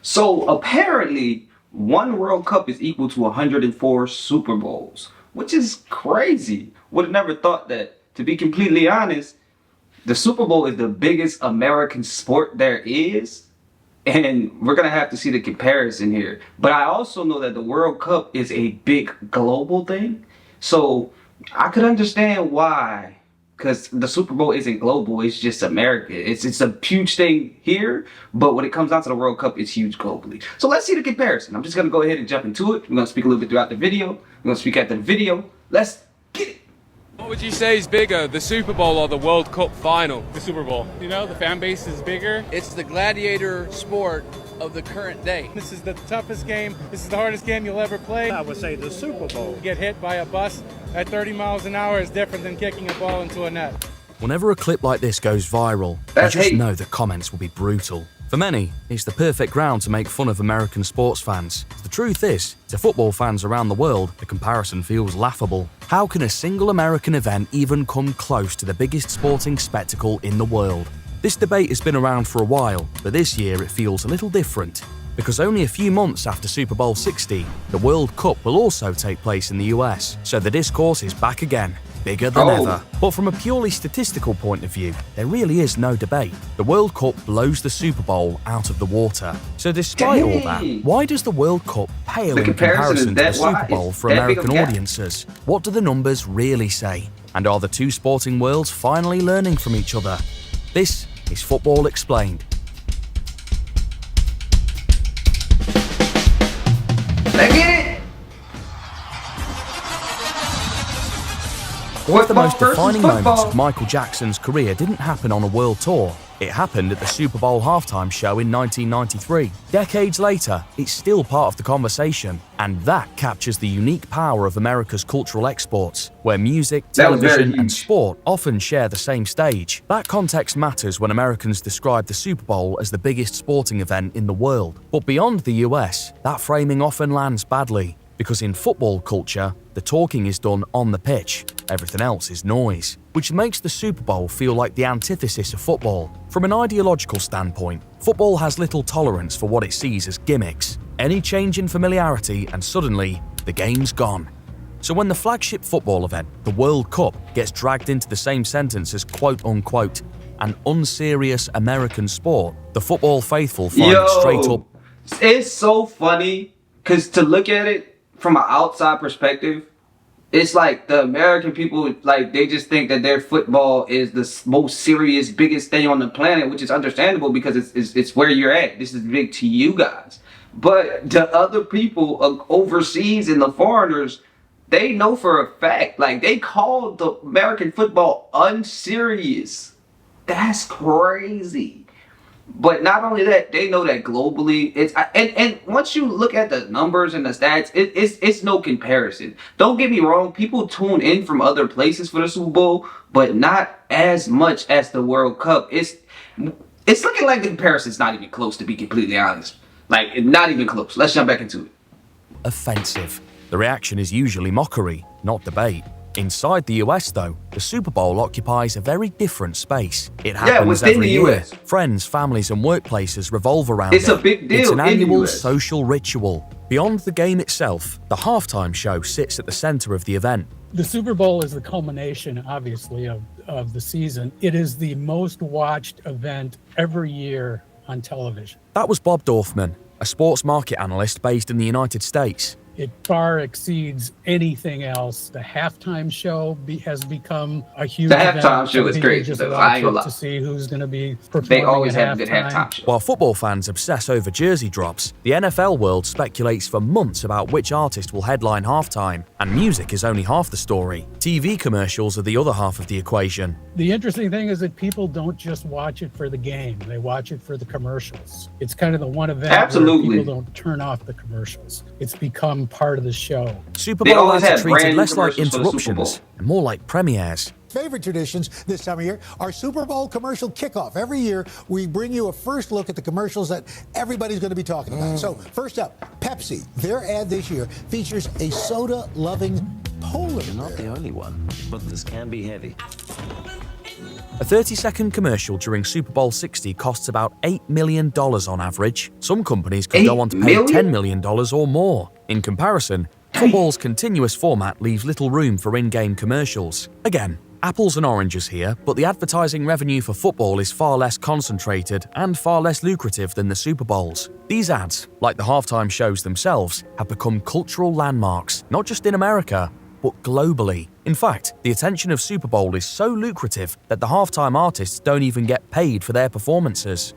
So apparently, one World Cup is equal to 104 Super Bowls, which is crazy. Would have never thought that. To be completely honest, the Super Bowl is the biggest American sport there is, and we're gonna have to see the comparison here. But I also know that the World Cup is a big global thing, so I could understand why. Because the Super Bowl isn't global; it's just America. It's a huge thing here, but when it comes down to the World Cup, it's huge globally. So let's see the comparison. I'm just gonna go ahead and jump into it. We're gonna speak a little bit throughout the video. We're gonna speak after the video. Let's get it. What would you say is bigger, the Super Bowl or the World Cup final? The Super Bowl. You know, the fan base is bigger. It's the gladiator sport of the current day. This is the toughest game. This is the hardest game you'll ever play. I would say the Super Bowl. Get hit by a bus at 30 miles an hour is different than kicking a ball into a net. Whenever a clip like this goes viral, you That's just hate. know the comments will be brutal. For many, it's the perfect ground to make fun of American sports fans. The truth is, to football fans around the world, the comparison feels laughable. How can a single American event even come close to the biggest sporting spectacle in the world? This debate has been around for a while, but this year it feels a little different. Because only a few months after Super Bowl 60, the World Cup will also take place in the US, so the discourse is back again, bigger than ever. But from a purely statistical point of view, there really is no debate. The World Cup blows the Super Bowl out of the water. So despite all that, why does the World Cup pale The in comparison to the comparison is that Super wide? Bowl It's for that big of American a gap? audiences? What do the numbers really say? And are the two sporting worlds finally learning from each other? This is Football Explained. Let's get it. One of the most Football defining versus moments football. of Michael Jackson's career didn't happen on a world tour. It happened at the Super Bowl halftime show in 1993. Decades later, it's still part of the conversation, and that captures the unique power of America's cultural exports, where music, That was very television, and huge. sport often share the same stage. That context matters when Americans describe the Super Bowl as the biggest sporting event in the world. But beyond the US, that framing often lands badly. Because in football culture, the talking is done on the pitch, everything else is noise, which makes the Super Bowl feel like the antithesis of football. From an ideological standpoint, football has little tolerance for what it sees as gimmicks. Any change in familiarity and suddenly, the game's gone. So when the flagship football event, the World Cup, gets dragged into the same sentence as quote-unquote an unserious American sport, the football faithful find it straight up. It's so funny because to look at it from an outside perspective, it's like the American people, like, they just think that their football is the most serious, biggest thing on the planet, which is understandable because it's where you're at. This is big to you guys. But the other people overseas and the foreigners, they know for a fact, like, they call the American football unserious. That's crazy. But not only that, they know that globally, it's and once you look at the numbers and the stats, it's no comparison. Don't get me wrong, people tune in from other places for the Super Bowl, but not as much as the World Cup. It's looking like the comparison's not even close, to be completely honest. Like, not even close. Let's jump back into it. Offensive. The reaction is usually mockery, not debate. Inside the US, though, the Super Bowl occupies a very different space. It happens within every the year. US. Friends, families, and workplaces revolve around It's it. a big deal It's an in the annual US. social ritual. Beyond the game itself, the halftime show sits at the center of the event. The Super Bowl is the culmination, obviously, of the season. It is the most watched event every year on television. That was Bob Dorfman, a sports market analyst based in the United States. It far exceeds anything else. The halftime show has become a huge The event. halftime show Some is people great, just though. watch I ain't gonna it lie. to see who's going to be performing They always at have a good halftime. halftime show. While football fans obsess over jersey drops, the NFL world speculates for months about which artist will headline halftime, and music is only half the story. TV commercials are the other half of the equation. The interesting thing is that people don't just watch it for the game. They watch it for the commercials. It's kind of the one event Absolutely. where people don't turn off the commercials. It's become part of the show. Super They Bowl always ads are have treated brand less like commercials for the Super interruptions Bowl. and more like premieres. Favorite traditions this time of year, our Super Bowl commercial kickoff. Every year, we bring you a first look at the commercials that everybody's going to be talking about. So, first up, Pepsi. Their ad this year features a soda-loving polar You're not bear. the only one, but this can be heavy. A 30-second commercial during Super Bowl 60 costs about $8 million on average. Some companies could go on to pay $10 million or more. In comparison, football's continuous format leaves little room for in-game commercials. Again, apples and oranges here, but the advertising revenue for football is far less concentrated and far less lucrative than the Super Bowls. These ads, like the halftime shows themselves, have become cultural landmarks, not just in America, but globally. In fact, the attention of Super Bowl is so lucrative that the halftime artists don't even get paid for their performances.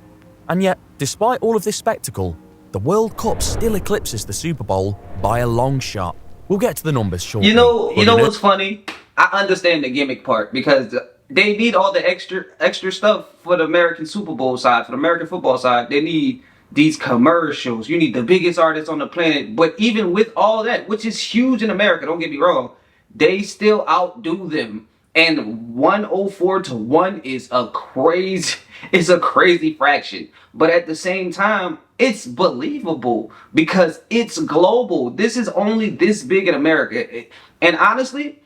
And yet, despite all of this spectacle, the World Cup still eclipses the Super Bowl by a long shot. We'll get to the numbers shortly. You know what's funny? I understand the gimmick part because they need all the extra stuff for the American Super Bowl side, for the American football side. They need these commercials. You need the biggest artists on the planet. But even with all that, which is huge in America, don't get me wrong, they still outdo them. And 104-1 is a crazy fraction. But at the same time, it's believable because it's global. This is only this big in America. And honestly,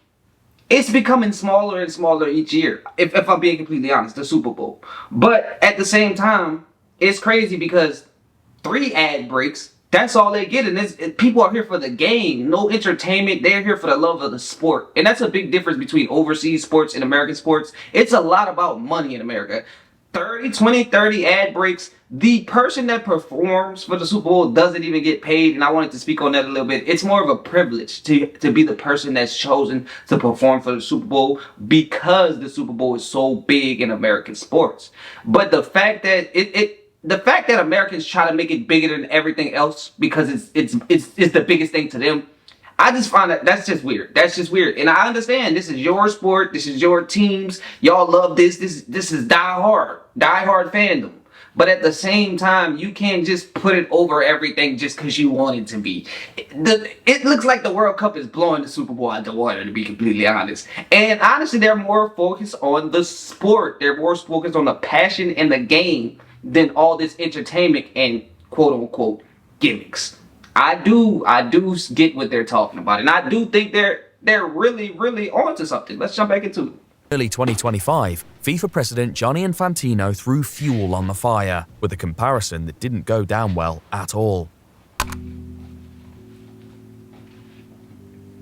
it's becoming smaller and smaller each year, if I'm being completely honest, the Super Bowl. But at the same time, it's crazy because 3 ad breaks, that's all they get. And people are here for the game, no entertainment. They're here for the love of the sport. And that's a big difference between overseas sports and American sports. It's a lot about money in America. 30 ad breaks. The person that performs for the Super Bowl doesn't even get paid, and I wanted to speak on that a little bit. It's more of a privilege to be the person that's chosen to perform for the Super Bowl because the Super Bowl is so big in American sports. But the fact that the fact that Americans try to make it bigger than everything else because it's the biggest thing to them, I just find that's just weird. That's just weird. And I understand this is your sport, this is your teams, y'all love this. This is die hard fandom. But at the same time, you can't just put it over everything just because you want it to be. It looks like the World Cup is blowing the Super Bowl out the water, to be completely honest. And honestly, they're more focused on the sport. They're more focused on the passion and the game than all this entertainment and quote-unquote gimmicks. I do get what they're talking about. And I do think they're really, really onto something. Let's jump back into it. Early 2025, FIFA President Gianni Infantino threw fuel on the fire with a comparison that didn't go down well at all.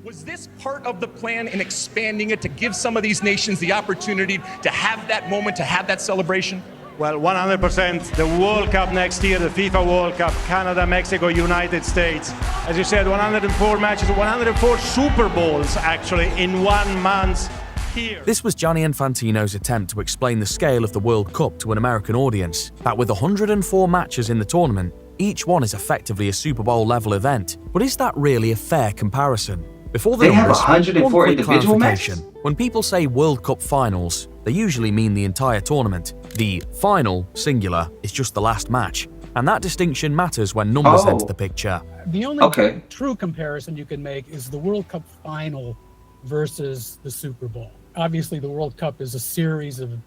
Was this part of the plan in expanding it to give some of these nations the opportunity to have that moment, to have that celebration? Well, 100%. The World Cup next year, the FIFA World Cup, Canada, Mexico, United States. As you said, 104 matches, 104 Super Bowls actually in 1 month. Here. This was Gianni Infantino's attempt to explain the scale of the World Cup to an American audience, that with 104 matches in the tournament, each one is effectively a Super Bowl level event. But is that really a fair comparison? Before the numbers, have 104 individual matches? When people say World Cup finals, they usually mean the entire tournament. The final, singular, is just the last match. And that distinction matters when numbers enter the picture. The only true comparison you can make is the World Cup final versus the Super Bowl. Obviously, the World Cup is a series of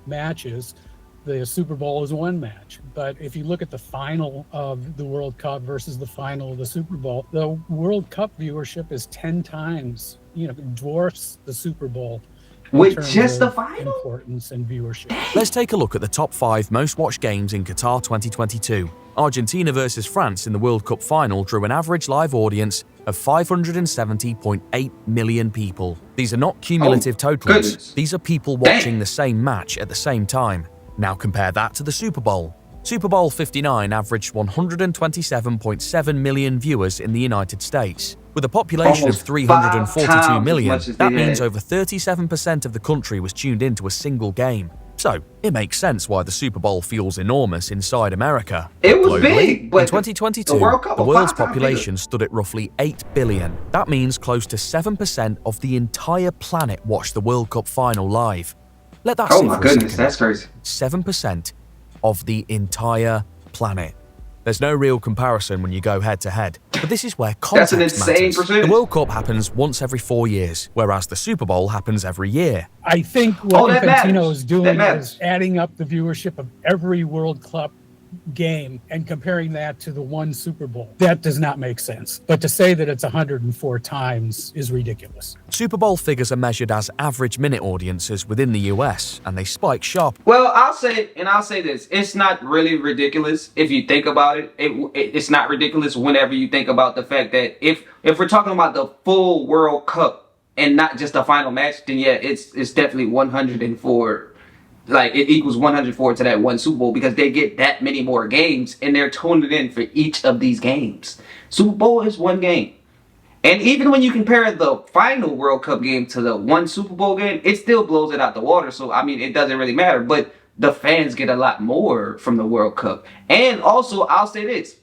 matches. The Super Bowl is 1 match. But if you look at the final of the World Cup versus the final of the Super Bowl, the World Cup viewership is 10 times, dwarfs the Super Bowl. With just the final? Importance and viewership. Let's take a look at the top 5 most watched games in Qatar 2022. Argentina versus France in the World Cup final drew an average live audience of 570.8 million people. These are not cumulative totals. Goodness. These are people watching the same match at the same time. Now compare that to the Super Bowl. Super Bowl 59 averaged 127.7 million viewers in the United States. With a population of 342 million, that means over 37% of the country was tuned into a single game. So, it makes sense why the Super Bowl feels enormous inside America. It was big, but in 2022, the world's population stood at roughly 8 billion. That means close to 7% of the entire planet watched the World Cup final live. Let that sit for a second. That's crazy. 7% of the entire planet. There's no real comparison when you go head to head, but this is where context matters. That's an insane percentage. The World Cup happens once every 4 years, whereas the Super Bowl happens every year. I think what Infantino is doing is adding up the viewership of every World Cup game and comparing that to the one Super Bowl, that does not make sense. But to say that it's 104 times is ridiculous. Super Bowl figures are measured as average minute audiences within the US, and they spike sharp. Well, I'll say this. It's not really ridiculous if you think about it. It's not ridiculous whenever you think about the fact that if we're talking about the full World Cup and not just the final match, then yeah, it's definitely 104. Like, it equals 104 to that one Super Bowl because they get that many more games and they're tuning in for each of these games. Super Bowl is one game. And even when you compare the final World Cup game to the one Super Bowl game, it still blows it out the water. So, I mean, it doesn't really matter. But the fans get a lot more from the World Cup. And also, I'll say this.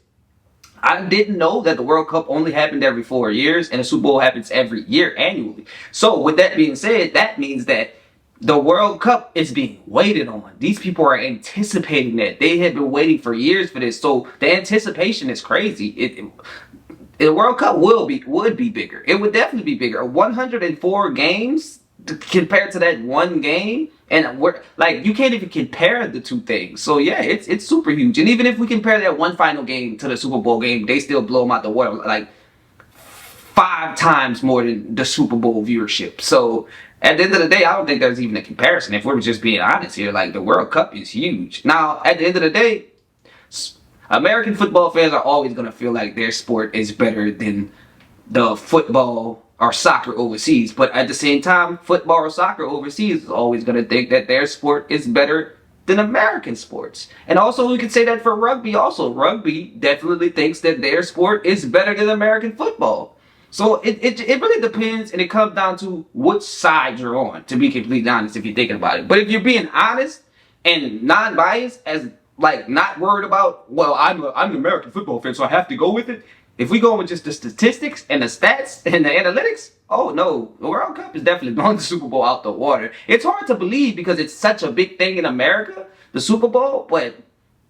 I didn't know that the World Cup only happened every 4 years and the Super Bowl happens every year annually. So, with that being said, that means that the World Cup is being waited on. These people are anticipating that. They have been waiting for years for this. So the anticipation is crazy. The World Cup would be bigger. It would definitely be bigger. 104 games compared to that one game, and you can't even compare the two things. So yeah, it's super huge. And even if we compare that one final game to the Super Bowl game, they still blow them out the water like 5 times more than the Super Bowl viewership. So at the end of the day, I don't think there's even a comparison. If we're just being honest here, like, the World Cup is huge. Now, at the end of the day, American football fans are always going to feel like their sport is better than the football or soccer overseas. But at the same time, football or soccer overseas is always going to think that their sport is better than American sports. And also, we could say that for rugby also. Rugby definitely thinks that their sport is better than American football. So it really depends, and it comes down to which side you're on, to be completely honest, if you're thinking about it. But if you're being honest and non-biased, as like not worried about, well, I'm an American football fan, so I have to go with it. If we go with just the statistics and the stats and the analytics, oh no, the World Cup is definitely blowing the Super Bowl out the water. It's hard to believe because it's such a big thing in America, the Super Bowl, but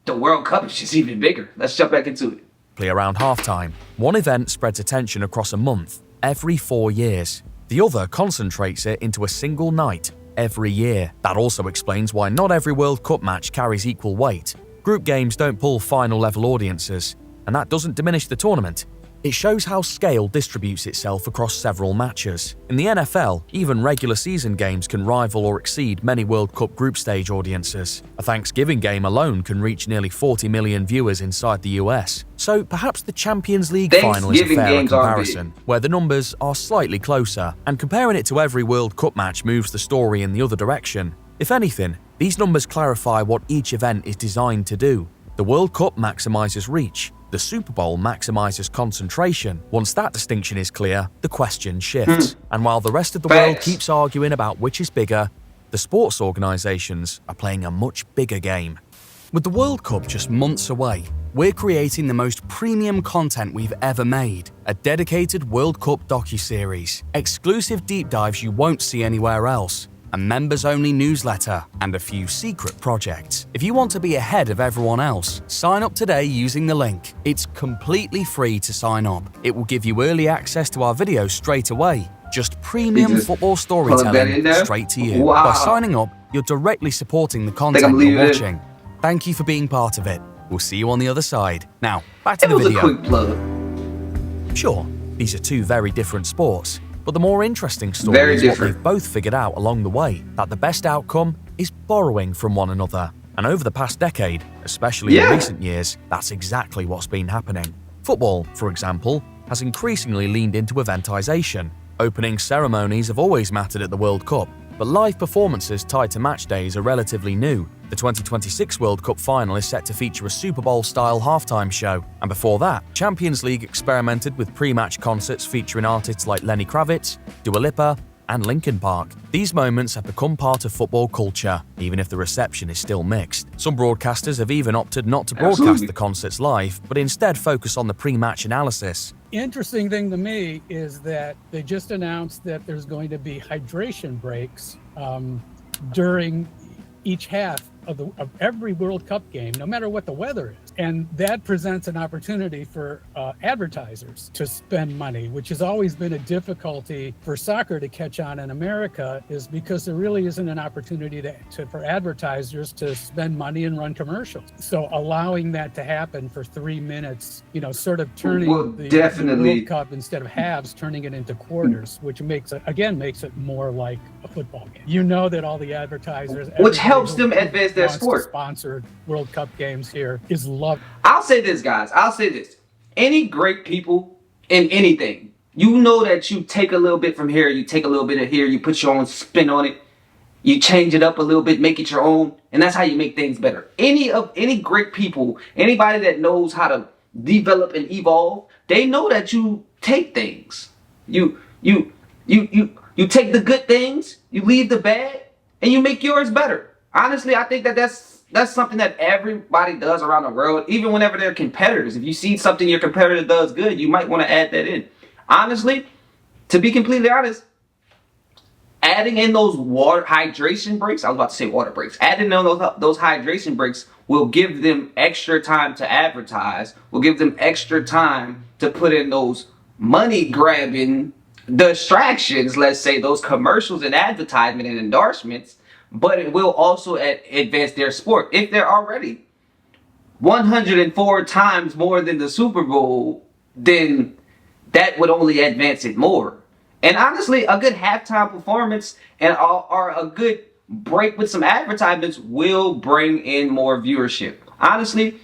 the World Cup is just even bigger. Let's jump back into it. Around halftime, one event spreads attention across a month every 4 years. The other concentrates it into a single night every year. That also explains why not every World Cup match carries equal weight. Group games don't pull final level audiences, and that doesn't diminish the tournament. It shows how scale distributes itself across several matches. In the NFL, even regular season games can rival or exceed many World Cup group stage audiences. A Thanksgiving game alone can reach nearly 40 million viewers inside the US. So perhaps the Champions League final is a fairer comparison, where the numbers are slightly closer, and comparing it to every World Cup match moves the story in the other direction. If anything, these numbers clarify what each event is designed to do. The World Cup maximizes reach. The Super Bowl maximizes concentration. Once that distinction is clear, the question shifts. And while the rest of the world keeps arguing about which is bigger, the sports organizations are playing a much bigger game. With the World Cup just months away, we're creating the most premium content we've ever made. A dedicated World Cup docuseries, exclusive deep dives you won't see anywhere else, a members-only newsletter, and a few secret projects. If you want to be ahead of everyone else, sign up today using the link. It's completely free to sign up. It will give you early access to our videos straight away. Just premium football storytelling straight to you. By signing up, you're directly supporting the content you're watching. Thank you for being part of it. We'll see you on the other side. Now, back to the video. It was a quick plug. Sure, these are two very different sports, but the more interesting story is what they've both figured out along the way, that the best outcome is borrowing from one another. And over the past decade, especially in recent years, that's exactly what's been happening. Football, for example, has increasingly leaned into eventization. Opening ceremonies have always mattered at the World Cup, but live performances tied to match days are relatively new. The 2026 World Cup final is set to feature a Super Bowl-style halftime show, and before that, Champions League experimented with pre-match concerts featuring artists like Lenny Kravitz, Dua Lipa, and Linkin Park. These moments have become part of football culture, even if the reception is still mixed. Some broadcasters have even opted not to broadcast the concerts live, but instead focus on the pre-match analysis. Interesting thing to me is that they just announced that there's going to be hydration breaks during each half of every World Cup game, no matter what the weather is. And that presents an opportunity for advertisers to spend money, which has always been a difficulty for soccer to catch on in America, is because there really isn't an opportunity for advertisers to spend money and run commercials. So allowing that to happen for 3 minutes, sort of turning the World Cup, instead of halves, turning it into quarters, which makes it more like a football game. You know that all the advertisers, which helps them advance their sport. Sponsored World Cup games here is loved. I'll say this, guys. I'll say this. Any great people in anything, you know that you take a little bit from here, you take a little bit of here, you put your own spin on it, you change it up a little bit, make it your own, and that's how you make things better. Any great people, anybody that knows how to develop and evolve, they know that you take things. You take the good things, you leave the bad, and you make yours better. Honestly, I think that's something that everybody does around the world, even whenever they're competitors. If you see something your competitor does good, you might want to add that in. Honestly, to be completely honest, adding in those hydration breaks, I was about to say water breaks, adding in those hydration breaks will give them extra time to advertise, will give them extra time to put in those money-grabbing distractions, let's say, those commercials and advertisement and endorsements, but it will also advance their sport. If they're already 104 times more than the Super Bowl, then that would only advance it more. And honestly, a good halftime performance or a good break with some advertisements will bring in more viewership. Honestly,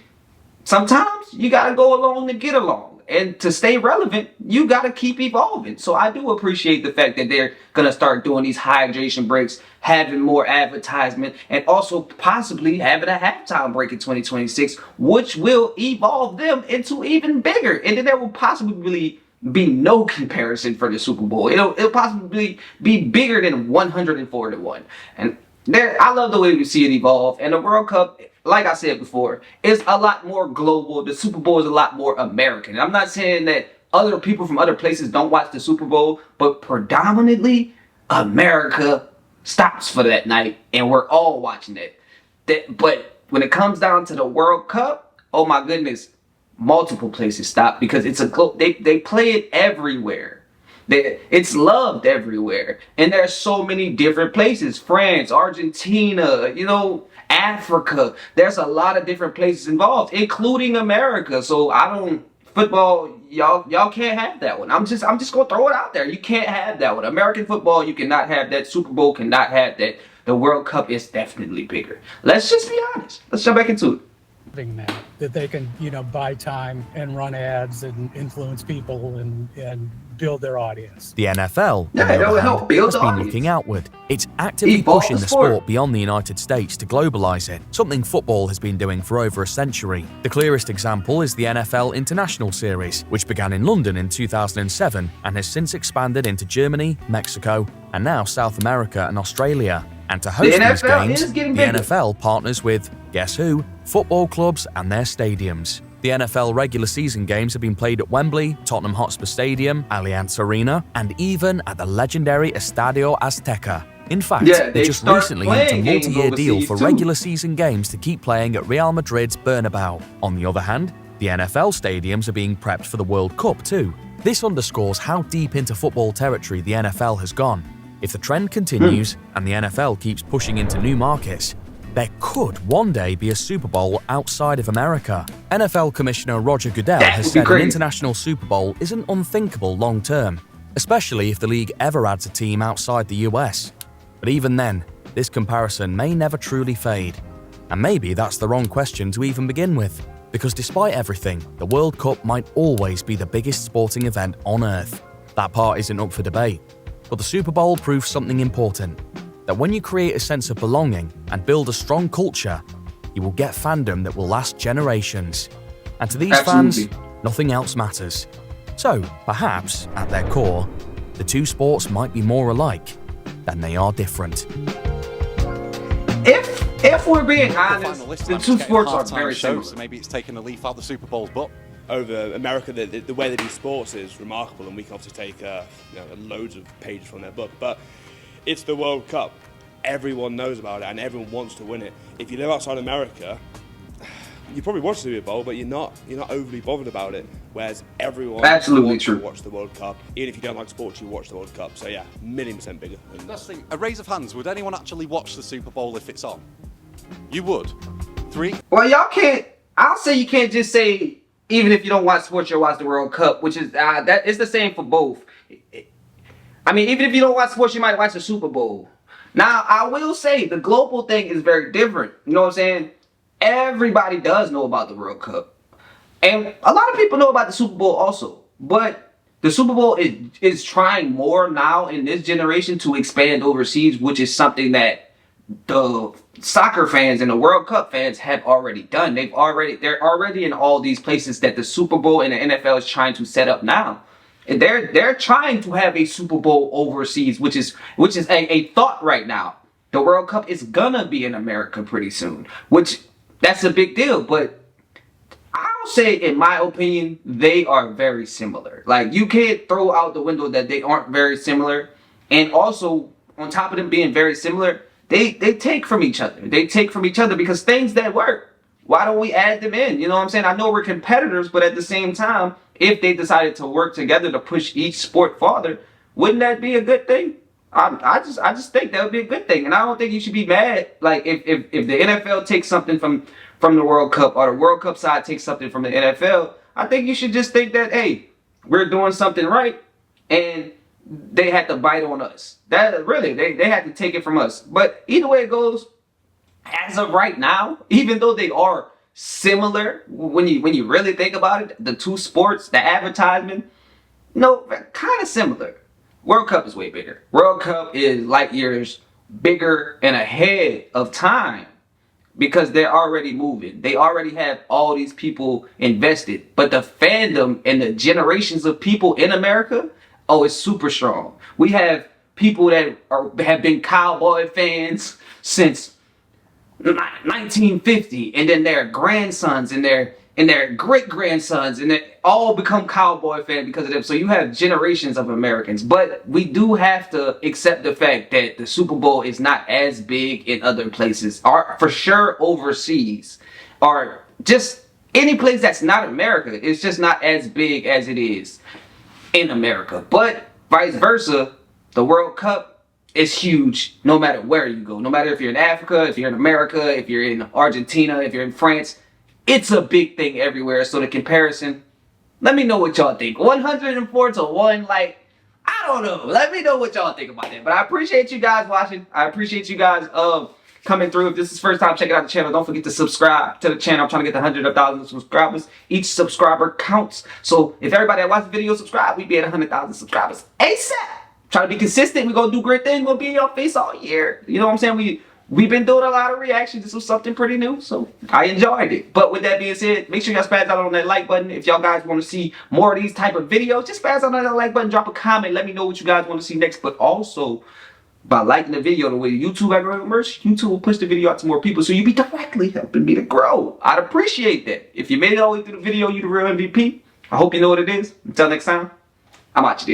sometimes you gotta go along to get along. And to stay relevant, you got to keep evolving. So I do appreciate the fact that they're going to start doing these hydration breaks, having more advertisement, and also possibly having a halftime break in 2026, which will evolve them into even bigger. And then there will possibly be no comparison for the Super Bowl. It'll possibly be bigger than 104-1. And I love the way we see it evolve. And the World Cup, like I said before, is a lot more global. The Super Bowl is a lot more American. And I'm not saying that other people from other places don't watch the Super Bowl, but predominantly America stops for that night, and we're all watching it. But when it comes down to the World Cup, oh my goodness, multiple places stop because they play it everywhere. It's loved everywhere. And there's so many different places. France, Argentina, Africa. There's a lot of different places involved, including America. So football, y'all can't have that one. I'm just gonna throw it out there. You can't have that one. American football, you cannot have that. Super Bowl cannot have that. The World Cup is definitely bigger. Let's just be honest. Let's jump back into it. That they can, buy time and run ads and influence people and build their audience. The NFL, help build has been looking outward. It's actively pushing the sport beyond the United States to globalize it, something football has been doing for over a century. The clearest example is the NFL International Series, which began in London in 2007 and has since expanded into Germany, Mexico, and now South America and Australia. And to host these games, the NFL partners with, guess who, football clubs and their stadiums. The NFL regular season games have been played at Wembley, Tottenham Hotspur Stadium, Allianz Arena, and even at the legendary Estadio Azteca. In fact, they just recently inked a multi-year deal for regular season games to keep playing at Real Madrid's Bernabeu. On the other hand, the NFL stadiums are being prepped for the World Cup too. This underscores how deep into football territory the NFL has gone. If the trend continues and the NFL keeps pushing into new markets, there could one day be a Super Bowl outside of America. NFL Commissioner Roger Goodell has said an international Super Bowl isn't unthinkable long term, especially if the league ever adds a team outside the US. But even then, this comparison may never truly fade. And maybe that's the wrong question to even begin with, because despite everything, the World Cup might always be the biggest sporting event on Earth. That part isn't up for debate. But the Super Bowl proves something important, that when you create a sense of belonging and build a strong culture, you will get fandom that will last generations. And to these fans, nothing else matters. So, perhaps, at their core, the two sports might be more alike than they are different. If we're being honest, the two sports are very similar. So maybe it's taken a leaf out of the Super Bowl's butt. Over America, the way they do sports is remarkable, and we can obviously take loads of pages from their book. But it's the World Cup. Everyone knows about it, and everyone wants to win it. If you live outside America, you probably watch the Super Bowl, but you're not overly bothered about it. Whereas everyone Absolutely wants true. to watch the World Cup. Even if you don't like sports, you watch the World Cup. So yeah, 1,000,000% bigger. That's the thing. A raise of hands. Would anyone actually watch the Super Bowl if it's on? You would. 3. Well, y'all can't. I'll say you can't just say even if you don't watch sports, you'll watch the World Cup, which is that is the same for both. I mean, even if you don't watch sports, you might watch the Super Bowl. Now, I will say the global thing is very different. You know what I'm saying? Everybody does know about the World Cup. And a lot of people know about the Super Bowl also. But the Super Bowl is trying more now in this generation to expand overseas, which is something that the soccer fans and the World Cup fans have already done. They're already in all these places that the Super Bowl and the NFL is trying to set up now. And they're trying to have a Super Bowl overseas, which is a thought right now. The World Cup is gonna be in America pretty soon, which that's a big deal. But I'll say, in my opinion, they are very similar. Like, you can't throw out the window that they aren't very similar. And also, on top of them being very similar, they take from each other. They take from each other because things that work, why don't we add them in? You know what I'm saying? I know we're competitors, but at the same time, if they decided to work together to push each sport farther, wouldn't that be a good thing? I just think that would be a good thing. And I don't think you should be mad, like, if the NFL takes something from the World Cup, or the World Cup side takes something from the NFL. I think you should just think that, hey, we're doing something right, and they had to bite on us. That really, they had to take it from us. But either way it goes, as of right now, even though they are similar, when you really think about it, the two sports, the advertisement, kind of similar. World Cup is way bigger. World Cup is light years bigger and ahead of time because they're already moving. They already have all these people invested. But the fandom and the generations of people in America, it's super strong. We have people that have been Cowboy fans since 1950, and then their grandsons and their great grandsons, and they all become Cowboy fans because of them. So you have generations of Americans, but we do have to accept the fact that the Super Bowl is not as big in other places, or for sure overseas, or just any place that's not America. It's just not as big as it is in America. But vice versa, the World Cup is huge no matter where you go. No matter if you're in Africa, if you're in America, if you're in Argentina, if you're in France. It's a big thing everywhere. So the comparison, let me know what y'all think. 104-1, like, I don't know. Let me know what y'all think about that. But I appreciate you guys watching. I appreciate you guys coming through. If this is first time checking out the channel, don't forget to subscribe to the channel. I'm trying to get the 100,000 subscribers. Each subscriber counts. So if everybody that watches the video subscribe, we'd be at 100,000 subscribers ASAP. Trying to be consistent. We're going to do great things. We're going to be in your face all year. You know what I'm saying? We've been doing a lot of reactions. This was something pretty new, so I enjoyed it. But with that being said, make sure y'all spaz out on that like button. If y'all guys want to see more of these type of videos, just spaz out on that like button. Drop a comment. Let me know what you guys want to see next. But also, by liking the video, the way YouTube algorithms, YouTube will push the video out to more people, so you be directly helping me to grow. I'd appreciate that. If you made it all the way through the video, you the real MVP. I hope you know what it is. Until next time, I'm out you, dude.